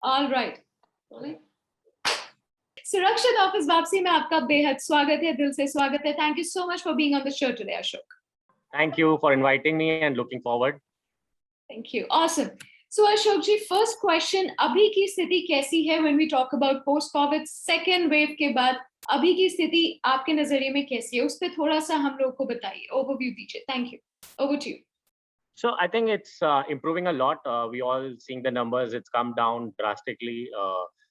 All right. सुरक्षित office वापसी में आपका बेहद स्वागत है, दिल से स्वागत है. Thank you so much for being on the show today, Ashok. Thank you for inviting me and looking forward. Thank you. Awesome. So Ashok ji, first question, अभी की स्थिति कैसी है when we talk about post-COVID second wave के बाद अभी की स्थिति आपके नजरिए में कैसी है? उस पे थोड़ा सा हम लोग को बताइए, overview दीजिए. Thank you. Over to you. So I think it's improving a lot. We all seeing the numbers. It's come down drastically.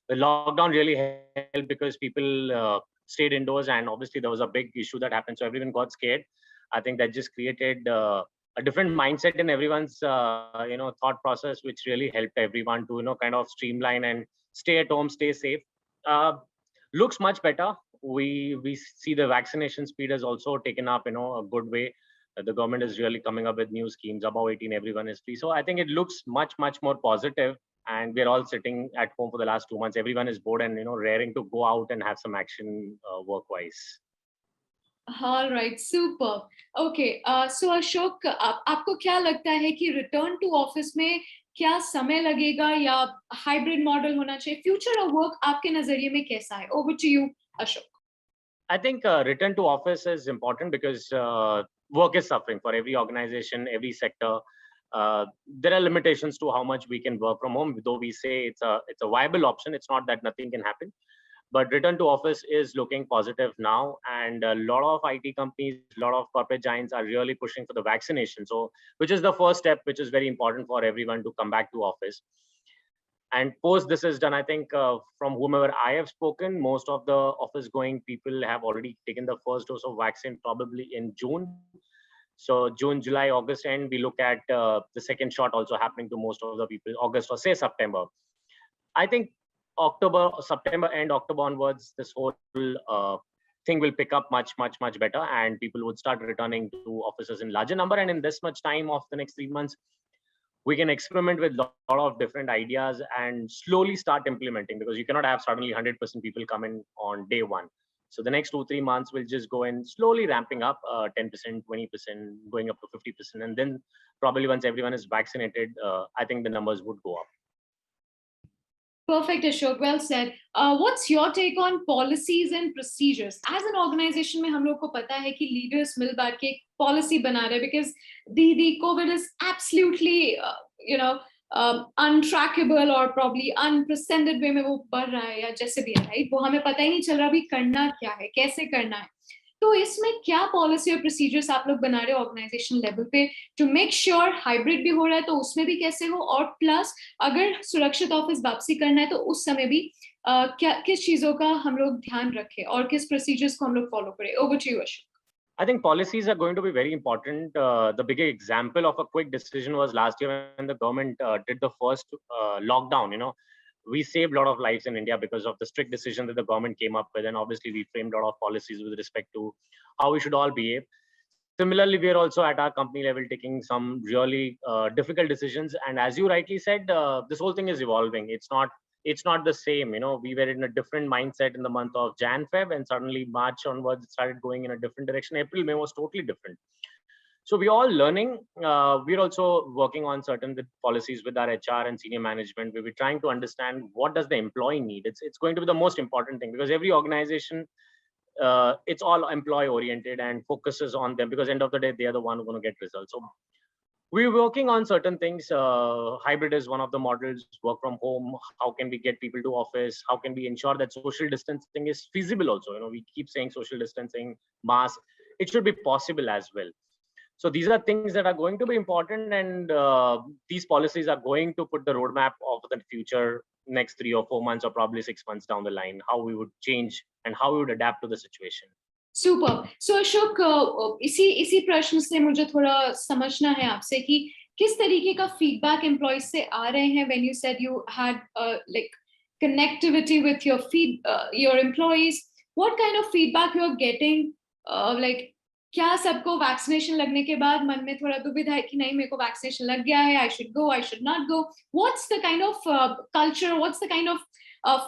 The lockdown really helped because people stayed indoors, and obviously there was a big issue that happened. So everyone got scared. I think that just created a different mindset in everyone's thought process, which really helped everyone to kind of streamline and stay at home, stay safe. Looks much better. We see the vaccination speed has also taken up a good way. The government is really coming up with new schemes. Above 18, everyone is free. So I think it looks much more positive. And we're all sitting at home for the last 2 months. Everyone is bored and raring to go out and have some action work-wise. All right, super. Okay, so Ashok, आपको क्या लगता है कि return to office में क्या समय लगेगा या hybrid model होना चाहिए? Future of work आपके नजरिए में कैसा है? Over to you, Ashok. I think return to office is important because work is suffering for every organization, every sector. There are limitations to how much we can work from home. Though we say it's a viable option, it's not that nothing can happen. But return to office is looking positive now, and a lot of IT companies, a lot of corporate giants are really pushing for the vaccination. So, which is the first step, which is very important for everyone to come back to office. And post this is done, I think from whomever I have spoken, most of the office going people have already taken the first dose of vaccine probably in June. So June, July, August, and we look at the second shot also happening to most of the people, August or say September. I think October, September and October onwards, this whole thing will pick up much better, and people would start returning to offices in larger number. And in this much time of the next 3 months, we can experiment with a lot of different ideas and slowly start implementing, because you cannot have suddenly 100% people come in on day one. So the next 2-3 months will just go in slowly ramping up 10%, 20%, going up to 50%. And then probably once everyone is vaccinated, I think the numbers would go up. Perfect, Ashok. Well said. What's your take on policies and procedures? As an organization, में हम लोग को पता है कि leaders मिल बैठ के एक policy बना रहे, because the COVID is absolutely untrackable or probably unprecedented way में वो बढ़ रहा है या जैसे भी है, right? वो हमें पता ही नहीं चल रहा अभी करना क्या है, कैसे करना है. तो इसमें क्या पॉलिसी और प्रोसीजर्स आप लोग बना रहे हो ऑर्गेनाइजेशन लेवल पे टू मेक श्योर हाइब्रिड भी हो रहा है तो उसमें भी कैसे हो, और प्लस अगर सुरक्षित ऑफिस वापसी करना है तो उस समय भी क्या किस चीजों का हम लोग ध्यान रखें और किस प्रोसीजर्स को हम लोग फॉलो करें? Over to you, Ashok. I think policies are going to be very important. The big example of a quick decision was last year when the government did the first lockdown. We saved a lot of lives in India because of the strict decision that the government came up with. And obviously we framed a lot of policies with respect to how we should all behave. Similarly, we are also at our company level taking some really difficult decisions. And as you rightly said, this whole thing is evolving. It's not the same. We were in a different mindset in the month of Jan, Feb, and suddenly March onwards, it started going in a different direction. April, May was totally different. So we're all learning. We're also working on certain policies with our HR and senior management. We're trying to understand what does the employee need. It's going to be the most important thing, because every organization, it's all employee oriented and focuses on them, because end of the day, they are the one who are going to get results. So we're working on certain things. Hybrid is one of the models. Work from home. How can we get people to office? How can we ensure that social distancing is feasible also? We keep saying social distancing, mask. It should be possible as well. So these are things that are going to be important, and these policies are going to put the roadmap of the future next 3 or 4 months or probably 6 months down the line, how we would change and how we would adapt to the situation. Super. So Ashok, इसी प्रश्न से मुझे थोड़ा समझना है आपसे कि किस तरीके का feedback employees से आ रहे हैं when you said you had like connectivity with your employees. What kind of feedback you are getting? Like क्या सबको वैक्सीनेशन लगने के बाद मन में थोड़ा दुविधा है कि नहीं मेरे को वैक्सीनेशन लग गया है, I should go, I should not go. What's the kind of culture, what's the kind of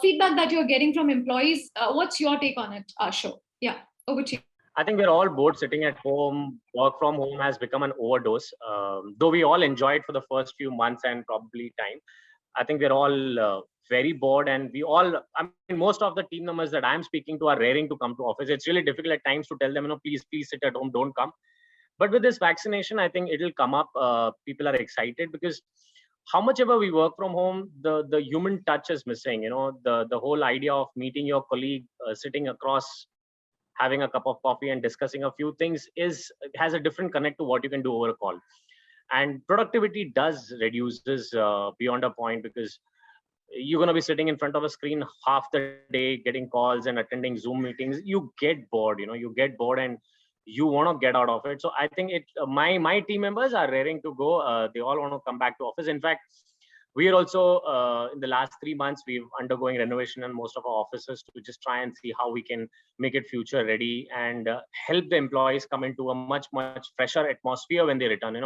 feedback that you're getting from employees? What's your take on it, Ashok? Yeah, over to you. I think we're all bored sitting at home. Work from home has become an overdose. Though we all enjoyed for the first few months and probably time, I think we're all very bored, and we all, I mean, most of the team members that I'm speaking to are raring to come to office. It's really difficult at times to tell them, please sit at home, don't come. But with this vaccination, I think it'll come up. People are excited because how much ever we work from home, the human touch is missing. The whole idea of meeting your colleague, sitting across, having a cup of coffee and discussing a few things has a different connect to what you can do over a call. And productivity does reduces beyond a point, because you're going to be sitting in front of a screen half the day, getting calls and attending Zoom meetings. You get bored, you get bored, and you want to get out of it. So I think my team members are raring to go. They all want to come back to office. In fact, we are also in the last 3 months, we've undergoing renovation in most of our offices to just try and see how we can make it future ready and help the employees come into a much fresher atmosphere when they return.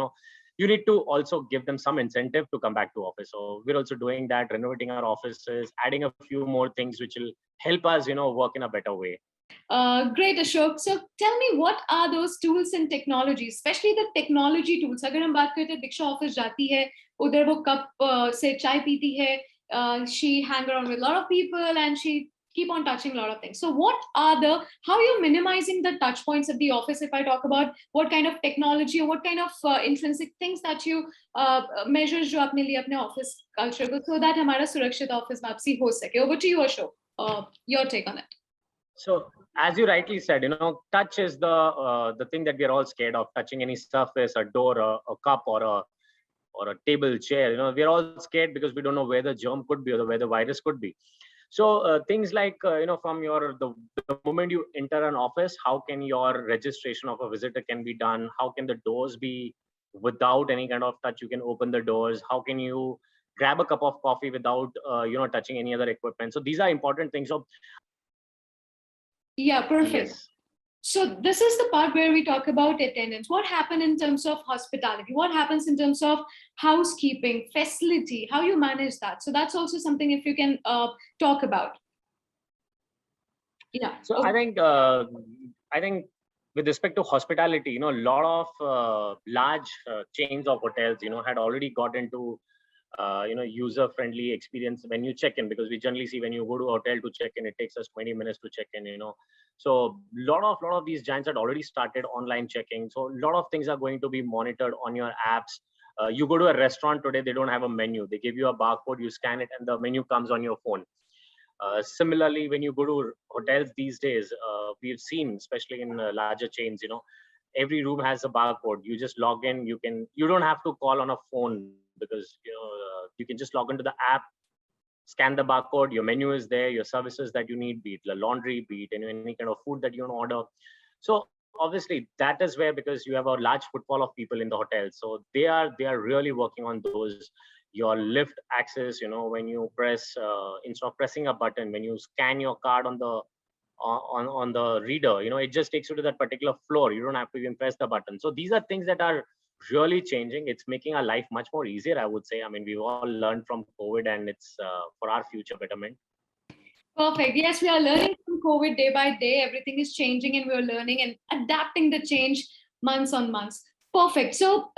You need to also give them some incentive to come back to office. So we're also doing that, renovating our offices, adding a few more things which will help us, work in a better way. Great, Ashok. So tell me, what are those tools and technologies, especially the technology tools? अगर हम बात करते हैं, दीक्षा office जाती है, उधर वो cup से चाय पीती है, she hang around with a lot of people and she keep on touching a lot of things. So how are you minimizing the touch points at the office? If I talk about what kind of technology or what kind of intrinsic things that you measures जो आपने लिए अपने office culture को, so that हमारा सुरक्षित office वापसी हो सके. Over to you, Ashok. Your take on it. So as you rightly said, touch is the thing that we are all scared of. Touching any surface, a door, a cup, or a table, chair. We're all scared because we don't know where the germ could be or where the virus could be. So things like from the moment you enter an office, how can your registration of a visitor can be done? How can the doors be without any kind of touch? You can open the doors. How can you grab a cup of coffee without touching any other equipment? So these are important things. So yeah, perfect. Yes. So this is the part where we talk about attendance. What happened in terms of hospitality? What happens in terms of housekeeping, facility, how you manage that? So that's also something if you can talk about. Yeah. So I think with respect to hospitality, a lot of large chains of hotels, had already got into user-friendly experience when you check in, because we generally see when you go to a hotel to check in, it takes us 20 minutes to check in. So lot of these giants had already started online checking. So a lot of things are going to be monitored on your apps. You go to a restaurant today, they don't have a menu. They give you a barcode, you scan it, and the menu comes on your phone. Similarly, when you go to hotels these days, we've seen, especially in larger chains, every room has a barcode. You just log in. You don't have to call on a phone, because you can just log into the app, scan the barcode. Your menu is there. Your services that you need, be it the laundry, be it any kind of food that you want to order. So obviously that is where, because you have a large footfall of people in the hotel, so they are really working on those. Your lift access, when you press instead of pressing a button, when you scan your card on the reader, it just takes you to that particular floor. You don't have to even press the button. So these are things that are really changing. It's making our life much more easier, I would say. I mean, we've all learned from COVID, and it's for our future betterment. Perfect. Yes, we are learning from COVID day by day. Everything is changing and we're learning and adapting the change months on months. Perfect. So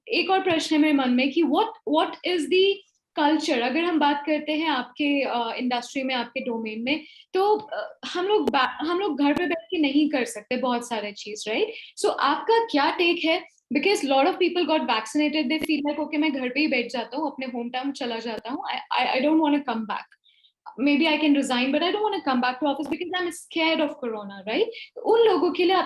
एक और प्रश्न है मेरे मन में कि what is the culture? अगर हम बात करते हैं आपके इंडस्ट्री में, आपके डोमेन में, तो हम लोग घर पे बैठ के नहीं कर सकते बहुत सारे चीज, राइट? सो आपका क्या टेक है? Because a lot of people got vaccinated, they feel like, okay, मैं घर पे ही बैठ जाता हूँ, अपने होम टाउन चला जाता हूँ, I don't want to come back. Maybe I can resign, but I don't want to come back to office because I'm scared of corona, right? उन लोगों के लिए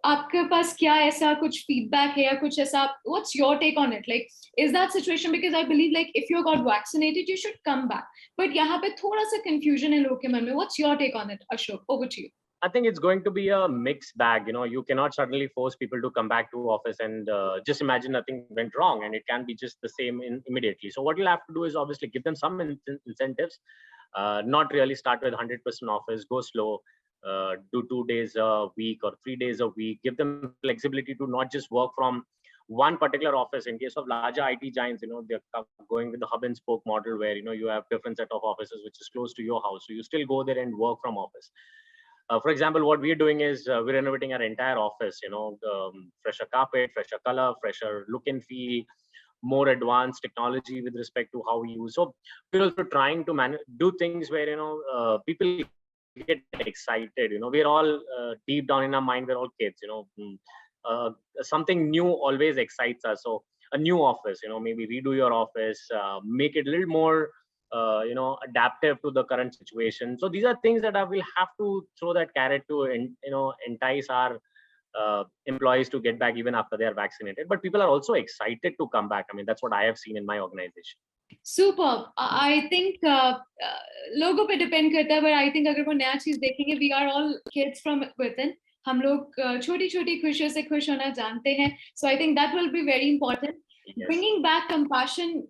आपके पास क्या ऐसा कुछ feedback है या कुछ ऐसा, what's your take on it? Like, is that situation? Because I believe like if you got vaccinated, you should come back. But यहाँ पे थोड़ा सा confusion है लोगों के मन में. What's your take on it, Ashok? Over to you. I think it's going to be a mixed bag. You cannot suddenly force people to come back to office and just imagine nothing went wrong, and it can be just the same immediately. So what you'll have to do is obviously give them some incentives. Not really start with 100% office, go slow, do 2 days a week or 3 days a week, give them flexibility to not just work from one particular office. In case of larger IT giants, they're going with the hub and spoke model where, you have different set of offices, which is close to your house. So you still go there and work from office. For example, what we're doing is we're renovating our entire office, fresher carpet, fresher color, fresher look and feel, more advanced technology with respect to how we use. So we're also trying to do things where, people get excited. We're all deep down in our mind, we're all kids. Something new always excites us. So a new office, maybe redo your office, make it a little more adaptive to the current situation. So these are things that I will have to throw that carrot to, entice our employees to get back even after they are vaccinated. But people are also excited to come back. I mean, that's what I have seen in my organization. Superb. I think लोगों पे depend करता है, but I think अगर वो नया चीज देखेंगे, we are all kids from within. हम लोग छोटी छोटी खुशियों से खुश होना जानते हैं. So I think that will be very important. Yes. Bringing back compassion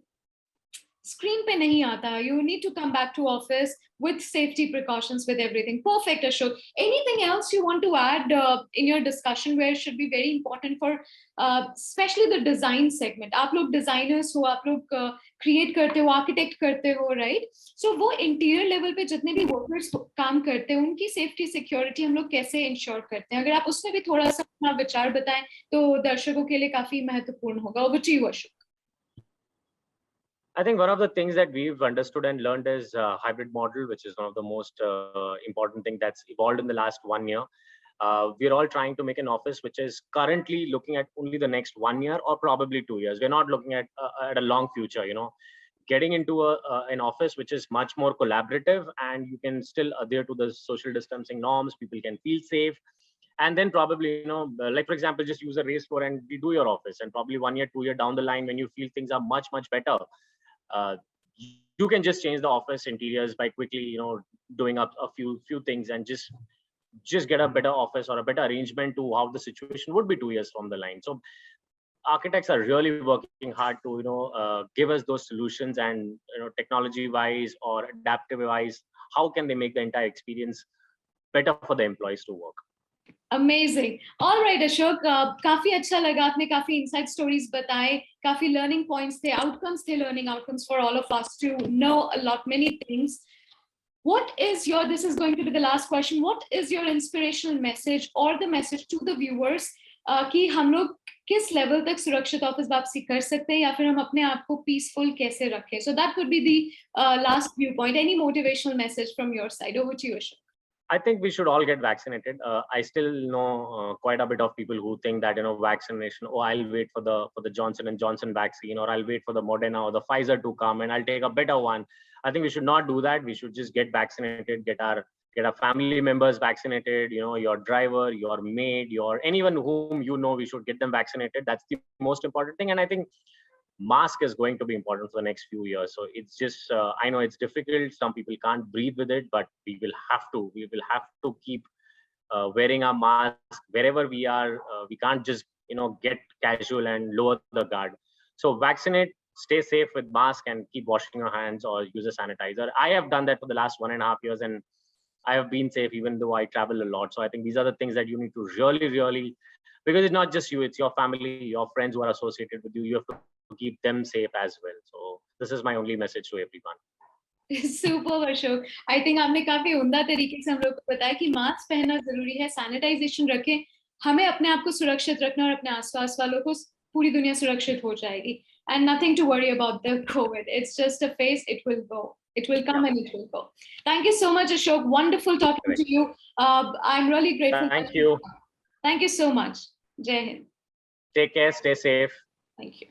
screen pe nahi aata. You need to come back to office with safety precautions, with everything. Perfect, Ashok. Anything else you want to add in your discussion where it should be very important for especially the design segment? आप लोग designers हो, आप लोग create करते हो, architect करते हो, right? So वो interior level पे जितने भी workers काम करते हैं, उनकी safety security हम लोग कैसे ensure करते हैं? अगर आप उसमें भी थोड़ा सा अपना विचार बताएं तो दर्शकों के लिए काफी महत्वपूर्ण होगा. Over to you, Ashok. I think one of the things that we've understood and learned is hybrid model, which is one of the most important thing that's evolved in the last 1 year. We're all trying to make an office which is currently looking at only the next 1 year or probably 2 years. We're not looking at a long future, getting into an office which is much more collaborative, and you can still adhere to the social distancing norms. People can feel safe. And then probably, like for example, just use a race floor and redo your office. And probably 1 year, 2 year down the line, when you feel things are much, much better, you can just change the office interiors by quickly, doing up a few things and just get a better office or a better arrangement to how the situation would be 2 years from the line. So architects are really working hard to, give us those solutions, and, technology wise or adaptive wise, how can they make the entire experience better for the employees to work. Amazing. All right, Ashok. काफी अच्छा लगा, आपने काफी inside stories बताए, काफी learning points थे, outcomes थे, learning outcomes for all of us to know a lot, many things. What is your, this is going to be the last question, what is your inspirational message or the message to the viewers कि हम लोग किस level तक सुरक्षित office वापसी कर सकते हैं, या फिर हम अपने आप को peaceful कैसे रखें? So that would be the last viewpoint. Any motivational message from your side? Over to you, Ashok. I think we should all get vaccinated. I still know quite a bit of people who think that, vaccination, I'll wait for the Johnson & Johnson vaccine, or I'll wait for the Moderna or the Pfizer to come and I'll take a better one. I think we should not do that. We should just get vaccinated, get our family members vaccinated, your driver, your maid, anyone whom we should get them vaccinated. That's the most important thing. And I think mask is going to be important for the next few years. So it's just, I know it's difficult. Some people can't breathe with it, but we will have to keep wearing our mask wherever we are. We can't just, get casual and lower the guard. So vaccinate, stay safe with mask, and keep washing your hands or use a sanitizer. I have done that for the last 1.5 years, and I have been safe even though I travel a lot. So I think these are the things that you need to really, because it's not just you, it's your family, your friends who are associated with you. You have to keep them safe as well. So this is my only message to everyone. Super, Ashok. I think आपने काफी उम्दा तरीके से हम लोग को बताया कि मास्क पहनना जरूरी है, सैनिटाइजेशन रखें, हमें अपने आप को सुरक्षित रखना और अपने आसपास वालों को, पूरी दुनिया सुरक्षित हो जाएगी. And nothing to worry about the COVID. It's just a phase. It will go. It will come and it will go. Thank you so much, Ashok. Wonderful talking to you. I'm really grateful. Thank you. Thank you so much. Jai Hind. Take care. Stay safe. Thank you.